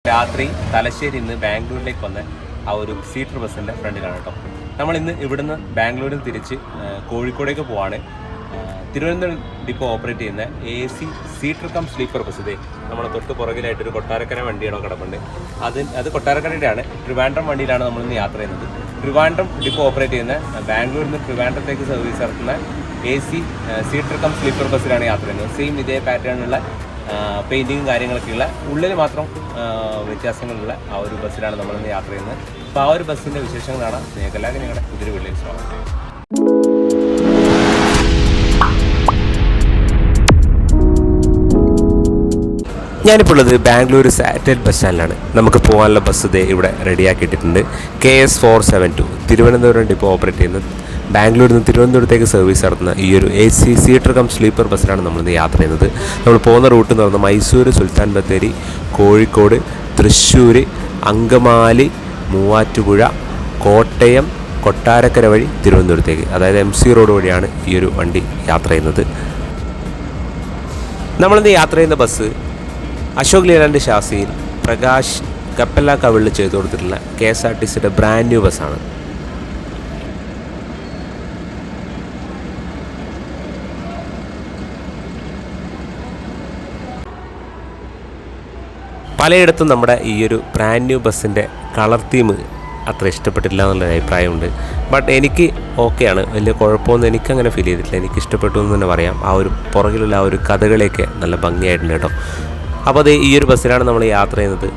രാത്രി തലശ്ശേരി നിന്ന് ബാംഗ്ലൂരിലേക്ക് വന്ന ആ ഒരു സീറ്റർ ബസ്സിൻ്റെ ഫ്രണ്ടിലാണ് കേട്ടോ. നമ്മൾ ഇന്ന് ഇവിടുന്ന് ബാംഗ്ലൂരിൽ തിരിച്ച് കോഴിക്കോടേക്ക് പോവാണ്. തിരുവനന്തപുരം ഡിപ്പോ ഓപ്പറേറ്റ് ചെയ്യുന്ന AC seater come sleeper bus. ഇതേ നമ്മുടെ തൊട്ട് പുറകിലായിട്ടൊരു കൊട്ടാരക്കര വണ്ടിയാണോ കിടപ്പുണ്ട്. അത് കൊട്ടാരക്കരയുടെയാണ്. ട്രിവാൻഡ്രം വണ്ടിയിലാണ് നമ്മളിന്ന് യാത്ര ചെയ്യുന്നത്. ട്രിവാൻഡ്രം ഡിപ്പോ ഓപ്പറേറ്റ് ചെയ്യുന്ന ബാംഗ്ലൂരിൽ നിന്ന് ട്രിവാൻഡ്രത്തേക്ക് സർവീസ് നടത്തുന്ന AC സീറ്റർ കം സ്ലീപ്പർ ബസ്സിലാണ് യാത്ര ചെയ്യുന്നത്. സെയിം ഇതേ പാറ്റേണിലുള്ള പെയിൻറ്റിങ്ങും കാര്യങ്ങളൊക്കെയുള്ള ഉള്ളിൽ മാത്രം വ്യത്യാസങ്ങളുള്ള ആ ഒരു ബസ്സിലാണ് നമ്മളിന്ന് യാത്ര ചെയ്യുന്നത്. അപ്പോൾ ആ ഒരു ബസ്സിൻ്റെ വിശേഷങ്ങളാണ് നിങ്ങൾക്കെല്ലാവരും ഞങ്ങളുടെ പുതിയൊരു വീട്ടിലേക്ക് സ്വാഗതം. ഞാനിപ്പോൾ ഉള്ളത് ബാംഗ്ലൂർ സാറ്റലൈറ്റ് ബസ് സ്റ്റാൻഡിലാണ്. നമുക്ക് പോകാനുള്ള ബസ് ഇതേ ഇവിടെ റെഡിയാക്കിയിട്ടുണ്ട്. KS 472 തിരുവനന്തപുരം ഡിപ്പോ ഓപ്പറേറ്റ് ചെയ്യുന്നത്. ബാംഗ്ലൂരിൽ നിന്ന് തിരുവനന്തപുരത്തേക്ക് സർവീസ് നടത്തുന്ന ഈ ഒരു AC സീറ്റർ കം സ്ലീപ്പർ ബസ്സിലാണ് നമ്മളിന്ന് യാത്ര ചെയ്യുന്നത്. നമ്മൾ പോകുന്ന റൂട്ട് എന്ന് പറയുന്നത് മൈസൂർ, സുൽത്താൻ ബത്തേരി, കോഴിക്കോട്, തൃശ്ശൂർ, അങ്കമാലി, മൂവാറ്റുപുഴ, കോട്ടയം, കൊട്ടാരക്കര വഴി തിരുവനന്തപുരത്തേക്ക്, അതായത് MC റോഡ് വഴിയാണ് ഈ ഒരു വണ്ടി യാത്ര ചെയ്യുന്നത്. നമ്മളിന്ന് യാത്ര ചെയ്യുന്ന ബസ് അശോക് ലീലാൻഡ് ഷാസിയിൽ പ്രകാശ് കപ്പല്ല കവിളിൽ ചെയ്തു കൊടുത്തിട്ടുള്ള KSRTCയുടെ ബ്രാൻഡ് ന്യൂ ബസ്സാണ്. പലയിടത്തും നമ്മുടെ ഈ ഒരു ബ്രാൻഡ് ന്യൂ ബസ്സിൻ്റെ കളർ തീം അത്ര ഇഷ്ടപ്പെട്ടില്ല എന്നുള്ളൊരു അഭിപ്രായമുണ്ട്. ബട്ട് എനിക്ക് ഓക്കെയാണ്, വലിയ കുഴപ്പമൊന്നും എനിക്കങ്ങനെ ഫീൽ ചെയ്തിട്ടില്ല. എനിക്ക് ഇഷ്ടപ്പെട്ടു എന്ന് തന്നെ പറയാം. ആ ഒരു പുറകിലുള്ള ആ ഒരു കഥകളിയൊക്കെ നല്ല ഭംഗിയായിട്ടുണ്ട് കേട്ടോ. അപ്പോൾ അത് ഈ ഒരു ബസ്സിലാണ് നമ്മൾ യാത്ര ചെയ്യുന്നത്.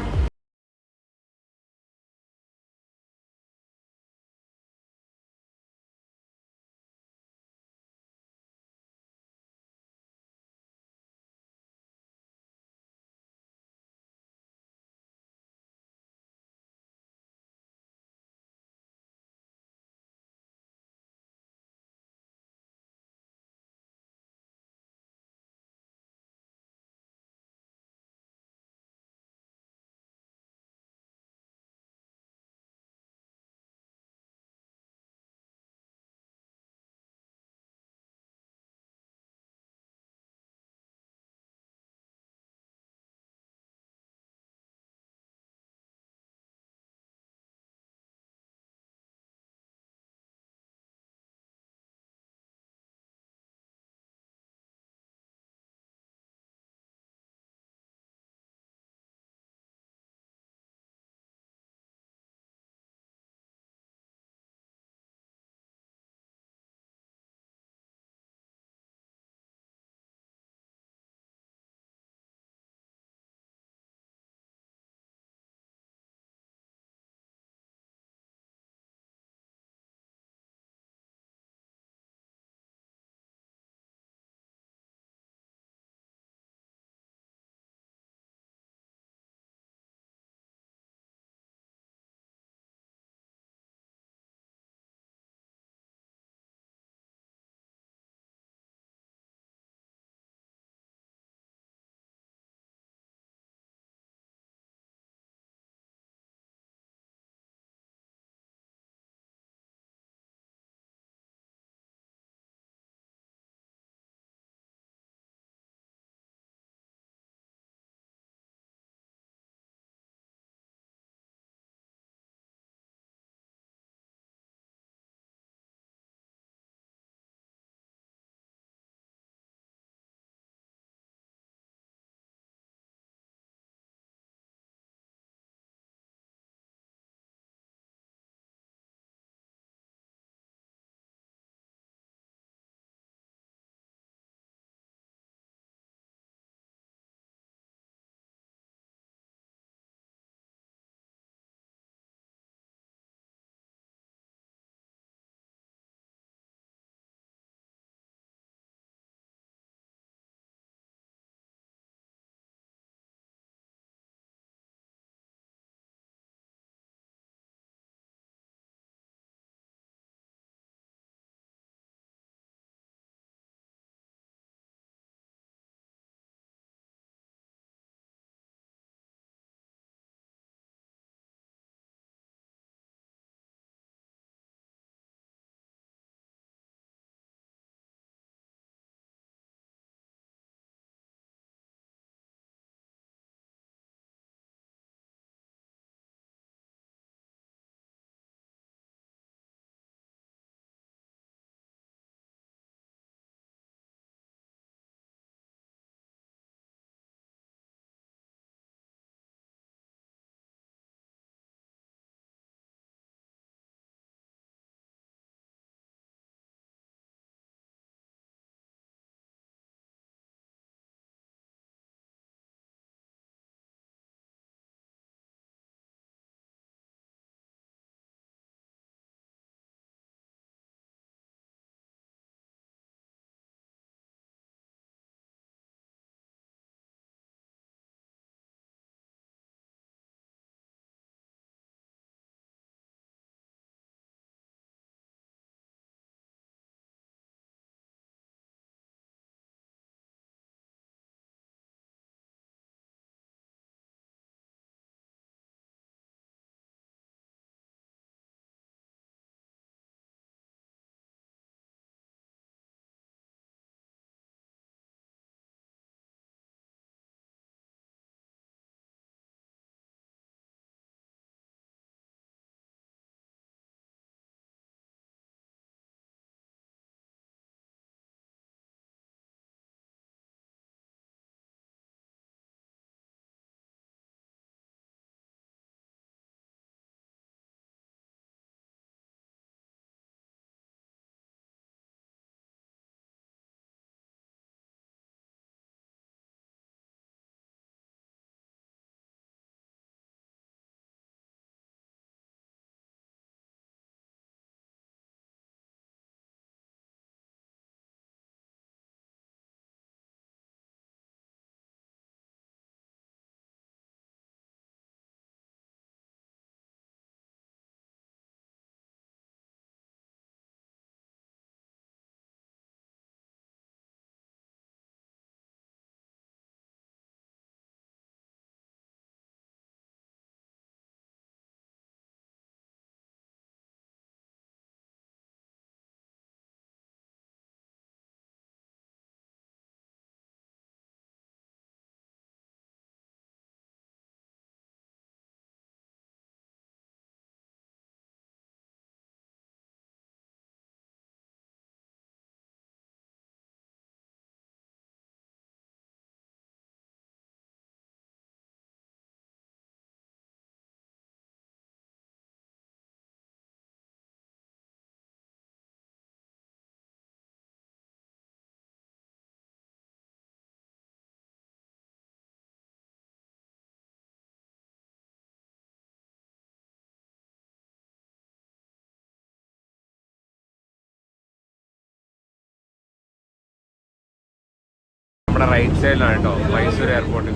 നമ്മുടെ റൈറ്റ് സൈഡിലാണ് കേട്ടോ മൈസൂർ എയർപോർട്ട്.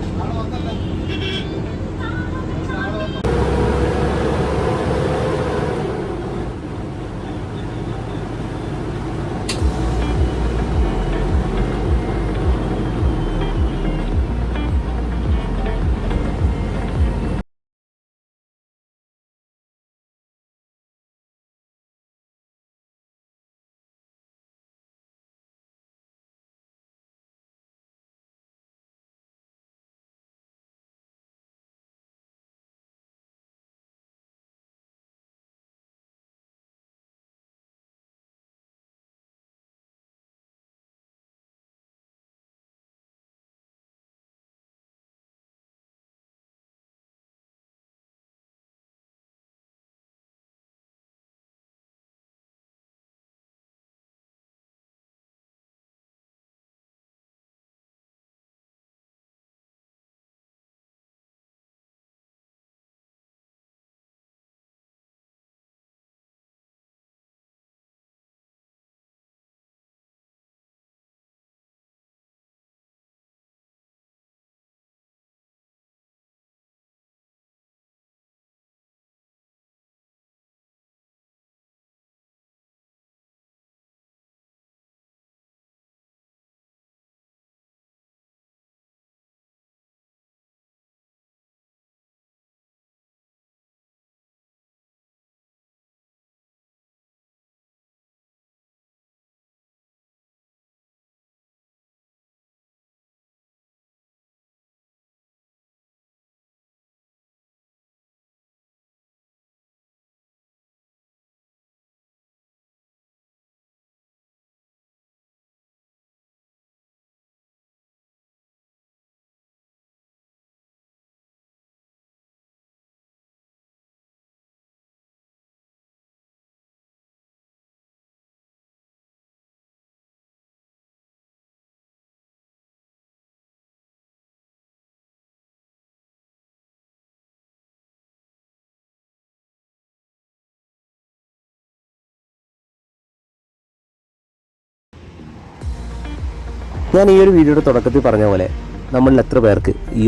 ഞാൻ ഈ ഒരു വീഡിയോയുടെ തുടക്കത്തിൽ പറഞ്ഞ പോലെ നമ്മളിൽ എത്ര പേർക്ക് ഈ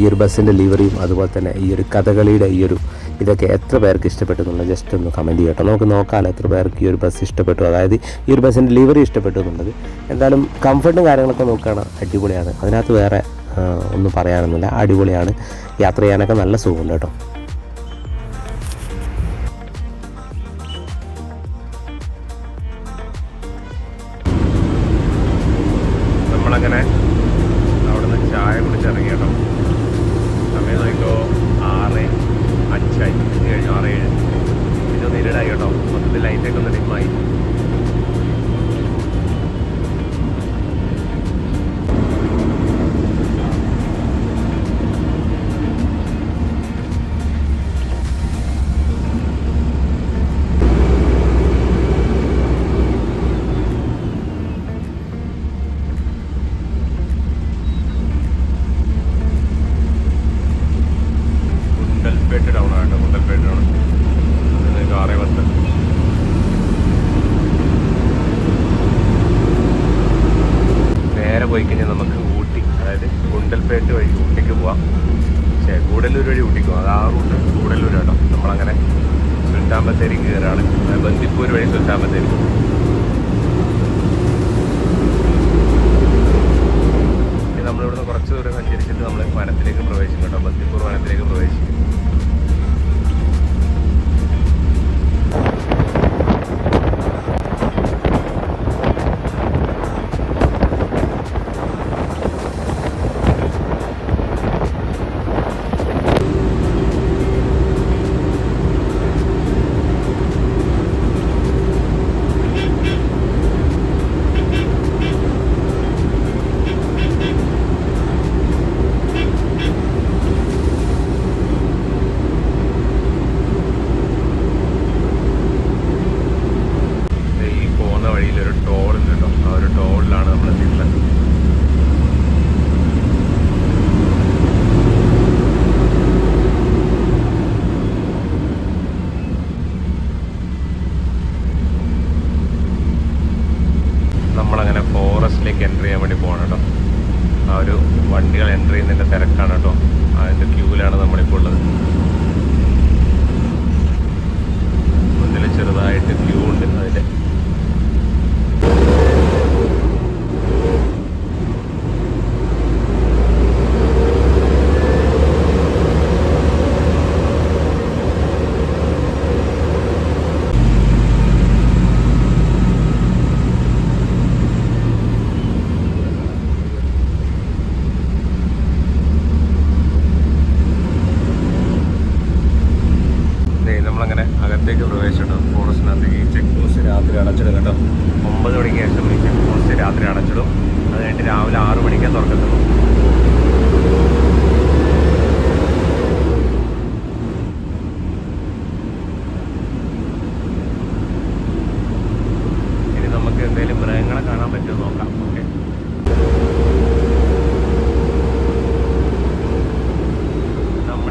ഒരു ബസ്സിൻ്റെ ലിവറിയും അതുപോലെ തന്നെ ഈ ഒരു കഥകളിയുടെ ഇതൊക്കെ എത്ര പേർക്ക് ഇഷ്ടപ്പെട്ടു എന്നുള്ളത് ജസ്റ്റ് ഒന്ന് കമൻറ്റ് ചെയ്യട്ടോ. നമുക്ക് നോക്കാമല്ലോ എത്ര പേർക്ക് ഈ ഒരു ബസ് ഇഷ്ടപ്പെട്ടു, അതായത് ഈ ഒരു ബസ്സിൻ്റെ ലിവറി ഇഷ്ടപ്പെട്ടു എന്നുള്ളത്. എന്തായാലും കംഫർട്ടും കാര്യങ്ങളൊക്കെ നോക്കുകയാണ്, അടിപൊളിയാണ്. അതിനകത്ത് വേറെ ഒന്നും പറയാനൊന്നുമില്ല, അടിപൊളിയാണ്. യാത്ര ചെയ്യാനൊക്കെ നല്ല സുഖമുണ്ട് കേട്ടോ. നമ്മളങ്ങനെ അവിടെ നിന്ന് ചായ കുടിച്ചിറങ്ങി കേട്ടോ. സമയം നോക്കിയോ 6:05 കഴിഞ്ഞു, 6:07. ഇതൊന്ന് ഇരുടായി കേട്ടോ, മൊത്തത്തിൽ ലൈറ്റൊക്കെ ഒന്ന് ഡിമ്മായി. ടൗൺ ആട്ടോ, മുണ്ടൽപേട്ട് ടൗൺ. 6:10. നേരെ പോയി കഴിഞ്ഞാൽ നമുക്ക് ഊട്ടി, അതായത് ഗുണ്ടൽപേട്ട് വഴി ഊട്ടിക്ക് പോവാം. ഗൂഡല്ലൂർ വഴി ഊട്ടിക്ക് പോകാം. അത് ആ റൂട്ട് ഗൂഡല്ലൂർ കേട്ടോ. നമ്മളങ്ങനെ സുൽത്താൻ ബത്തേരി കയറാണ്, ബന്ദിപ്പൂർ വഴി സുൽത്താൻ ബത്തേരി. നമ്മളിവിടുന്ന് കുറച്ച് ദൂരം സഞ്ചരിച്ചിട്ട് നമ്മൾ വനത്തിലേക്ക് പ്രവേശിക്കും കേട്ടോ, ബന്ദിപ്പൂർ വനത്തിലേക്ക് പ്രവേശിക്കും.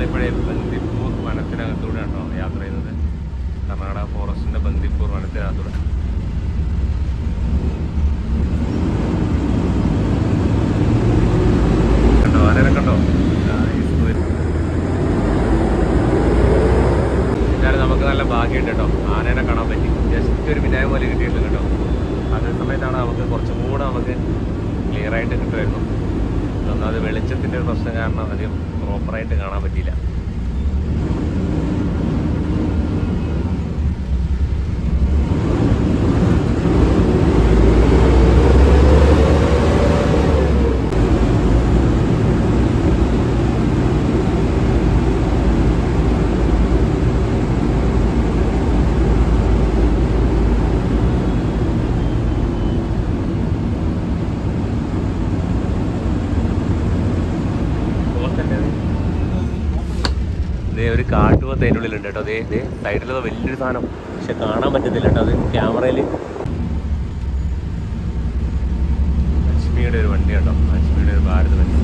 നമ്മളിപ്പോഴേ ബന്ദിപ്പൂർ വനത്തിനകത്തൂടെ ഉണ്ടോ യാത്ര ചെയ്യുന്നത്. കർണാടക ഫോറസ്റ്റിൻ്റെ ബന്ദിപ്പൂർ വനത്തിനകത്തൂടെ. കണ്ടോ ആനേനെ കണ്ടോ? എന്നാലും നമുക്ക് നല്ല ഭാഗ്യമുണ്ട് കേട്ടോ, ആനേനെ കാണാൻ പറ്റി. ജസ്റ്റ് ഒരു വിനായ പോലെ കിട്ടിയിട്ടുണ്ട് കേട്ടോ. അതേ സമയത്താണ് നമുക്ക് കുറച്ചും കൂടെ നമുക്ക് ക്ലിയറായിട്ട് കിട്ടുമായിരുന്നു. ഒന്നാമത് വെളിച്ചത്തിൻ്റെ ഒരു പ്രശ്നം കാരണം അധികം പ്രോപ്പറായിട്ട് കാണാൻ പറ്റിയില്ല. ഒരു കാട്ടുപോത്ത് അതിൻ്റെ ഉള്ളിലുണ്ട് കേട്ടോ. അതേ സൈഡിലത് വലിയൊരു സാധനം, പക്ഷെ കാണാൻ പറ്റത്തില്ല കേട്ടോ. അത് ക്യാമറയിൽ. ലക്ഷ്മിയുടെ ഒരു വണ്ടി കേട്ടോ, ലക്ഷ്മിയുടെ ഒരു ഭാരത് വണ്ടി.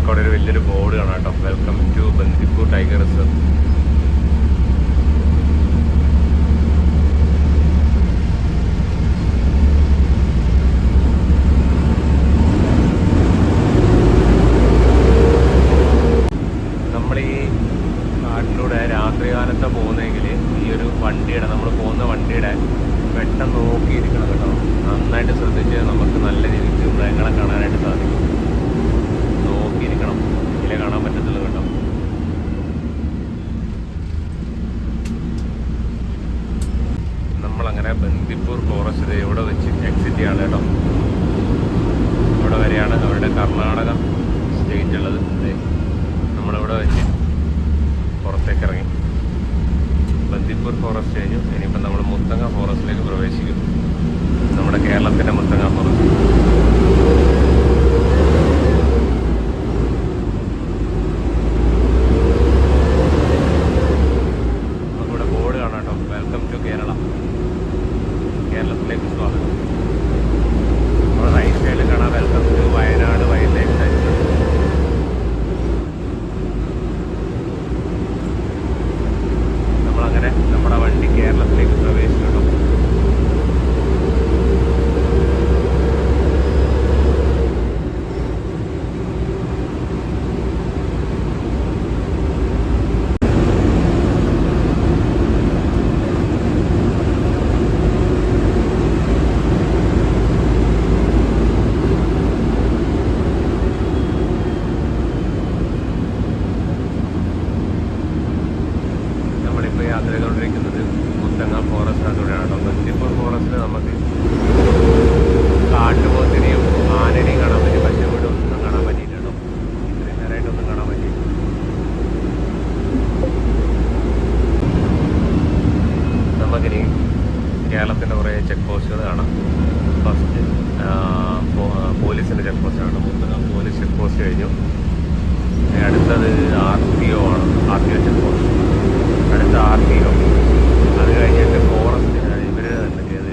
അവിടെ ഒരു വലിയൊരു ബോർഡ് കാണാം കേട്ടോ, welcome to Bandipur tiger reserve. നമ്മൾ ഈ കാട്ടിലൂടെ രാത്രികാലത്ത് പോകുന്നെങ്കിൽ ഈ ഒരു വണ്ടിയുടെ, നമ്മൾ പോകുന്ന വണ്ടിയുടെ വെട്ടം നോക്കിയിരിക്കണം കേട്ടോ. നന്നായിട്ട് ശ്രദ്ധിച്ച് നമുക്ക് നല്ല രീതിക്ക് മൃഗങ്ങളെ കാണാനായിട്ട് സാധിക്കും. നോക്കിയിരിക്കണം, ഇതിലെ കാണാൻ പറ്റത്തുള്ളൂ കേട്ടോ. നമ്മളങ്ങനെ ബന്ദിപ്പൂർ ഫോറസ്റ്റ് ഇവിടെ വെച്ച് എക്സിറ്റ് ചെയ്യാണ് കേട്ടോ. ഇവിടെ വരെയാണ് അവരുടെ കർണാടക സ്റ്റേറ്റ് ഉള്ളത്. നമ്മളിവിടെ വെച്ച് പുറത്തേക്ക് ഇറങ്ങി. ബന്ദിപ്പൂർ ഫോറസ്റ്റ് കഴിഞ്ഞു. ഇനിയിപ്പം നമ്മൾ മുത്തങ്ങ ഫോറസ്റ്റിലേക്ക് പ്രവേശിക്കും. നമ്മുടെ കേരളത്തിൻ്റെ മുത്തങ്ങ ഫോറസ്റ്റ്. നമുക്കിവിടെ ബോർഡ് കാണാം കേട്ടോ, വെൽക്കം ടു കേരള, കേരളത്തിലേക്ക് സ്വാഗതം. നമ്മുടെ റൈറ്റ് സൈഡിൽ കാണാം welcome to Wayanad wild life sanctuary. നമ്മളങ്ങനെ നമ്മുടെ വണ്ടി കേരളത്തിലേക്ക് പ്രവേശിച്ചു കേട്ടോ. യാത്ര ചെയ്തുകൊണ്ടിരിക്കുന്നത് മുത്തങ്ങ ഫോറസ്റ്റിനകത്തൂടെയാണ് കേട്ടോ. ബന്ദിപ്പൂർ ഫോറസ്റ്റിൽ നമുക്ക് കാട്ടുപോത്തിനെയും ആനനെയും കാണാൻ പറ്റും, പക്ഷേ ഇവിടെ ഒന്നും കാണാൻ പറ്റിയില്ല കേട്ടോ. ഇത്രയും നേരമായിട്ടൊന്നും കാണാൻ പറ്റിയില്ല. നമുക്കിനി കേരളത്തിൻ്റെ കുറേ ചെക്ക് പോസ്റ്റുകൾ കാണാം. ഫസ്റ്റ് പോലീസിൻ്റെ ചെക്ക് പോസ്റ്റാണ്, മുത്തങ്ങ പോലീസ് ചെക്ക് പോസ്റ്റ് കഴിഞ്ഞു. അടുത്തത് RTO ആണ്, RTO ചെക്ക് പോസ്റ്റ്. അടുത്ത RTO, അത് കഴിഞ്ഞിട്ട് ഫോറസ്റ്റ് ഇവർ എന്തൊക്കെയത്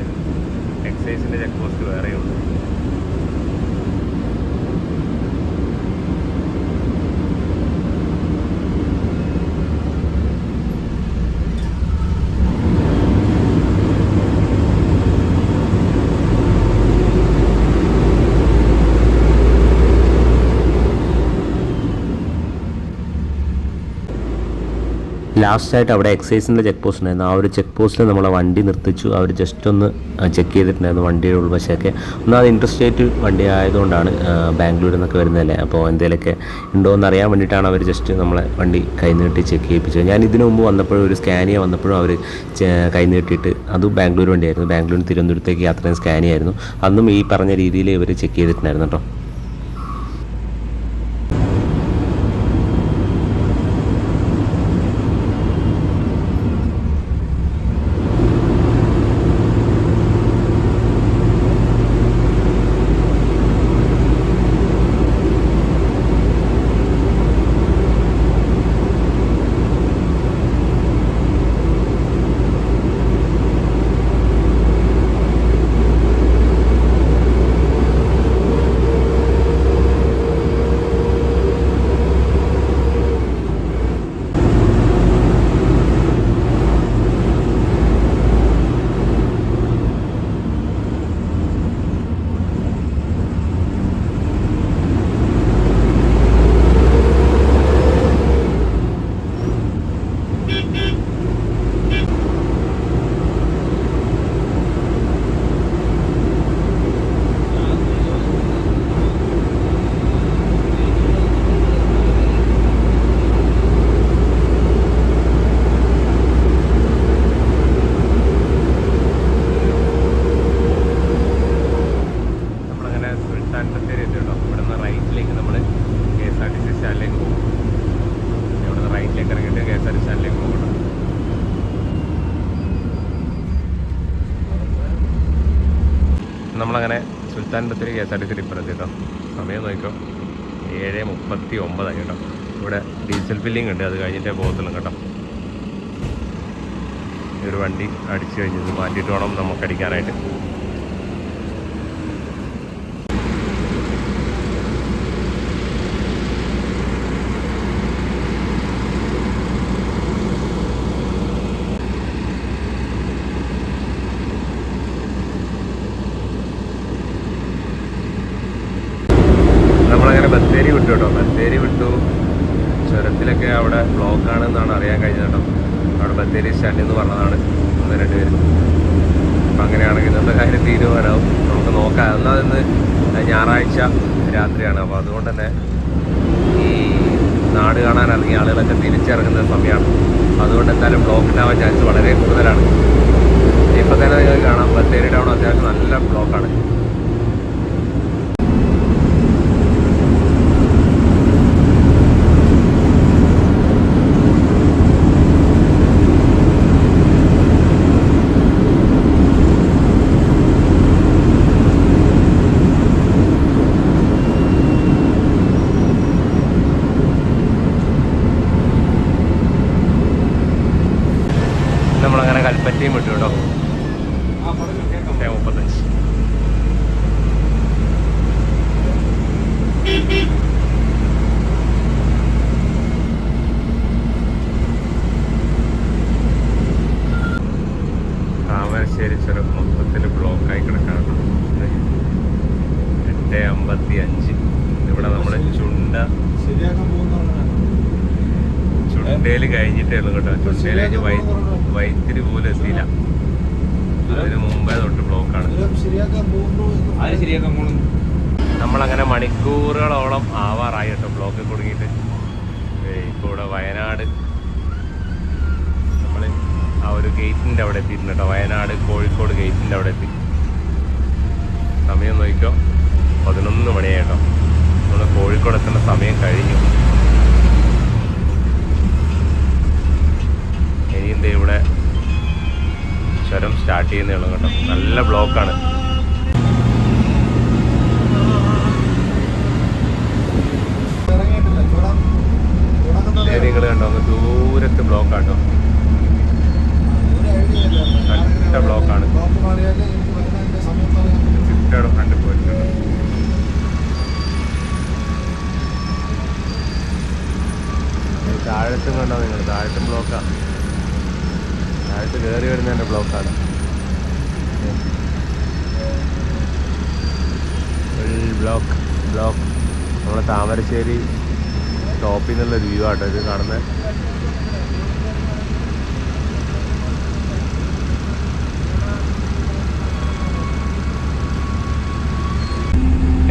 എക്സൈസിൻ്റെ ചെക്ക് പോസ്റ്റ് വേറെയുണ്ട്. ലാസ്റ്റായിട്ട് അവിടെ എക്സൈസിൻ്റെ ചെക്ക് പോസ്റ്റ് ഉണ്ടായിരുന്നു. ആ ഒരു ചെക്ക് പോസ്റ്റിൽ നമ്മളെ വണ്ടി നിർത്തിച്ചു. അവർ ജസ്റ്റ് ഒന്ന് ചെക്ക് ചെയ്തിട്ടുണ്ടായിരുന്നു വണ്ടിയുടെ ഉൾവശമൊക്കെ. ഒന്നാമത് ഇൻട്രസ്റ്റേറ്റ് വണ്ടി ആയതുകൊണ്ടാണ്, ബാംഗ്ലൂരിൽ നിന്നൊക്കെ വരുന്നതല്ലേ, അപ്പോൾ എന്തെങ്കിലുമൊക്കെ ഉണ്ടോ എന്ന് അറിയാൻ വേണ്ടിയിട്ടാണ് അവർ ജസ്റ്റ് നമ്മളെ വണ്ടി കൈ നീട്ടി ചെക്ക് ചെയ്യിപ്പിച്ചത്. ഞാൻ ഇതിനു മുമ്പ് വന്നപ്പോഴും ഒരു സ്കാനിയ വന്നപ്പോഴും അവർ കൈ നീട്ടിയിട്ട്, അതും ബാംഗ്ലൂർ വണ്ടിയായിരുന്നു, ബാംഗ്ലൂരിൽ തിരുവനന്തപുരത്തേക്ക് യാത്ര ചെയ്യുന്ന സ്കാനിയ ആയിരുന്നു. അന്നും ഈ പറഞ്ഞ രീതിയിൽ ഇവർ ചെക്ക് ചെയ്തിട്ടുണ്ടായിരുന്നു കേട്ടോ. നമ്മളങ്ങനെ സുൽത്താൻ ബത്തേരി KSRTC ഡിപ്പറെത്തി കേട്ടോ. സമയം നോക്കിക്കോ, 7:39 കേട്ടോ. ഇവിടെ ഡീസൽ ഫില്ലിംഗ് ഉണ്ട്, അത് കഴിഞ്ഞിട്ടേ പോകത്തുള്ളൂ കേട്ടോ. ഈ ഒരു വണ്ടി അടിച്ചു കഴിഞ്ഞത് മാറ്റിയിട്ട് വേണം നമുക്ക് അടിക്കാനായിട്ട്. നമ്മളങ്ങനെ ബത്തേരി വിട്ടു കേട്ടോ. ബത്തേരി വിട്ടു, ചുരത്തിലൊക്കെ അവിടെ ബ്ലോക്കാണെന്നാണ് അറിയാൻ കഴിഞ്ഞത് കേട്ടോ. അവിടെ ബത്തേരി സ്റ്റാൻഡിൽ നിന്ന് പറഞ്ഞതാണ് 1-2 പേര്. അപ്പം അങ്ങനെയാണെങ്കിൽ ഇന്നത്തെ കാര്യം തീരുമാനമാവും, നമുക്ക് നോക്കാം. എന്നാൽ ഇന്ന് ഞായറാഴ്ച രാത്രിയാണ്, അപ്പോൾ അതുകൊണ്ട് തന്നെ ഈ നാട് കാണാൻ ഇറങ്ങിയ ആളുകളൊക്കെ തിരിച്ചിറങ്ങുന്ന സമയമാണ്. അതുകൊണ്ട് എന്തായാലും ബ്ലോക്ക് ഉണ്ടാവാൻ ചാൻസ് വളരെ കൂടുതലാണ്. ഇപ്പം തന്നെ നിങ്ങൾക്ക് കാണാം, ബത്തേരിയുടെ അവിടെ അത്യാവശ്യം നല്ല ബ്ലോക്കാണ്. നമ്മളങ്ങനെ കൽപ്പറ്റയും വിട്ടു കേട്ടോ. 35. താമരശ്ശേരി ചുരം മൊത്തത്തിൽ ബ്ലോക്കായി കിടക്കാണ്. 8:55. ഇവിടെ നമ്മൾ ചുണ്ടേല് കഴിഞ്ഞിട്ടേ ഉള്ളൂ കേട്ടോ. ചുണ്ടേല് കഴിഞ്ഞ് വൈത്തിരി പോലും എത്തിയില്ല. അതിന് മുമ്പേ തൊട്ട് ബ്ലോക്കാണ്. നമ്മളങ്ങനെ മണിക്കൂറുകളോളം ആവാറായി കേട്ടോ ബ്ലോക്കിൽ കുടുങ്ങിയിട്ട്. ഇപ്പോൾ ഇവിടെ വയനാട് നമ്മൾ ആ ഒരു ഗേറ്റിൻ്റെ അവിടെ എത്തിയിട്ടുണ്ട് കേട്ടോ. വയനാട് കോഴിക്കോട് ഗേറ്റിൻ്റെ അവിടെ എത്തി. സമയം നോക്കിക്കോ, 11 മണിയായി കേട്ടോ. നമ്മൾ കോഴിക്കോട് എത്തേണ്ട സമയം കഴിഞ്ഞു. ഇനിയും ഇവിടെ ചുരം സ്റ്റാർട്ട് ചെയ്യുന്നേ ഉള്ളൂ കേട്ടോ. നല്ല ബ്ലോക്കാണ്. നിങ്ങൾ കണ്ടോ, ഒന്ന് ദൂരത്ത് ബ്ലോക്കാട്ടോ. നല്ല ബ്ലോക്കാണ്. ചുറ്റോടെ ഫ്രണ്ട് പോയിട്ടുണ്ട്. താഴത്തും കണ്ടോ നിങ്ങൾ, താഴത്തും ബ്ലോക്കാണ്. താഴത്ത് കയറി വരുന്നതിൻ്റെ ബ്ലോക്കാണ്. ബ്ലോക്ക് നമ്മളെ താമരശ്ശേരി ടോപ്പിൽ നിന്നുള്ള വ്യൂ ആട്ടോ ഇത് കാണുന്നത്.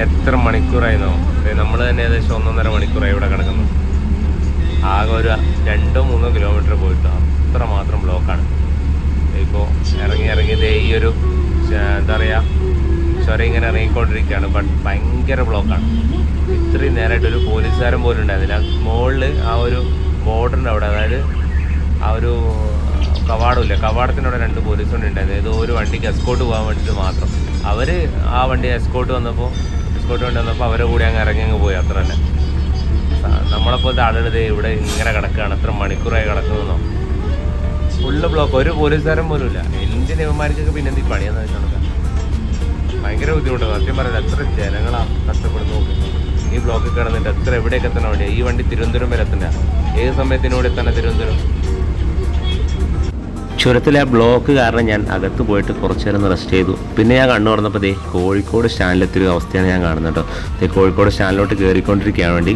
എത്ര മണിക്കൂറായിരുന്നോ? നമ്മൾ തന്നെ ഏകദേശം 1.5 മണിക്കൂറായി ഇവിടെ കിടക്കുന്നു. ആകെ ഒരു 2-3 കിലോമീറ്റർ പോയിട്ട് അത്ര മാത്രം ബ്ലോക്കാണ്. ഇപ്പോൾ ഇറങ്ങി ഇതേ ഈ ഒരു എന്താ പറയുക ചുരം ഇങ്ങനെ ഇറങ്ങിക്കൊണ്ടിരിക്കുകയാണ്. ബട്ട് ഭയങ്കര ബ്ലോക്കാണ്. ഇത്രയും നേരമായിട്ടൊരു പോലീസുകാരൻ പോലും ഉണ്ടായിരുന്നില്ല. മുകളിൽ ആ ഒരു ബോർഡറിൻ്റെ അവിടെ, അതായത് ആ ഒരു കവാടമില്ല, കവാടത്തിനവിടെ 2 പോലീസുകൊണ്ട് ഉണ്ടായിരുന്നു. ഏതോ ഒരു വണ്ടിക്ക് എസ്കോട്ട് പോകാൻ വേണ്ടിയിട്ട് മാത്രം. അവർ ആ വണ്ടി എസ്കോട്ട് വണ്ടി വന്നപ്പോൾ അവരെ കൂടി അങ്ങ് പോയി. അത്ര തന്നെ. നമ്മളെപ്പോലത്തെ ആളുകൾ ഇവിടെ ഇങ്ങനെ കിടക്കുകയാണ്. എത്ര മണിക്കൂറായി കിടക്കുന്നോ. Full block. ഒരു പോലീസുകാരൻ പോലും ഇല്ല. എന്തിന് ഇവന്മാർക്കൊക്കെ പിന്നെ എന്ത് പണിയാന്ന് വെച്ചാൽ ഭയങ്കര ബുദ്ധിമുട്ടാണ്. സത്യം പറയാൻ എത്ര ജനങ്ങളാണ് കഷ്ടപ്പെടുന്നു. ഈ ബ്ലോക്കിൽ കിടന്നിട്ട് എത്ര എവിടേക്ക് എത്തണ വണ്ടിയാണ്. ഈ വണ്ടി തിരുവനന്തപുരം വരെ എത്തണ്ട. ഏത് സമയത്തിനോട് എത്തണം തിരുവനന്തപുരം. ചുരത്തിലെ ആ ബ്ലോക്ക് കാരണം ഞാൻ അകത്ത് പോയിട്ട് കുറച്ച് നേരം റെസ്റ്റ് ചെയ്തു. പിന്നെ ഞാൻ കണ്ണു തുറന്നപ്പോൾ കോഴിക്കോട് സ്റ്റാൻഡിലെത്തിയൊരു അവസ്ഥയാണ് ഞാൻ കാണുന്നത് കേട്ടോ. കോഴിക്കോട് സ്റ്റാൻഡിലോട്ട് കയറിക്കൊണ്ടിരിക്കാൻ വേണ്ടി